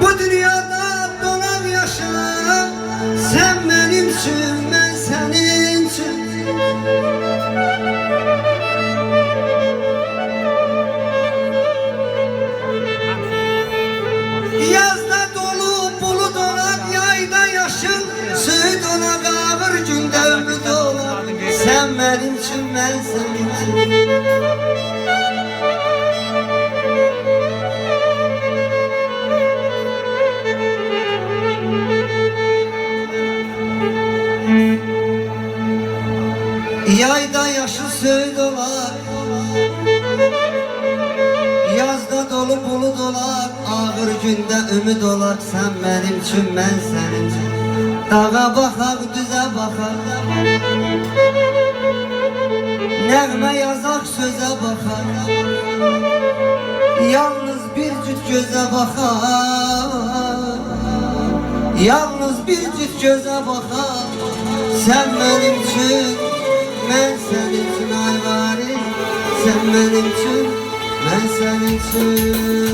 Bu dünyada dolar yaşa, sen benim için, ben senin için. Yazda dolu bulut olar, yayda yaşıl süt olar, ağır günde ümit olar. Sen benim için, ben senin için. Yayda yaşıl söğüt olar, yazda dolu bulut olar, ağır günde ümit olar. Sen benim için, ben senin için. Dağa bakar, düze bakar, nəğmə yazar, söze bakar. Yalnız bir cüt göze bakar, yalnız bir cüt göze bakar. Sen benim için, ben senin için ay varis. Sen benim için, ben senin için.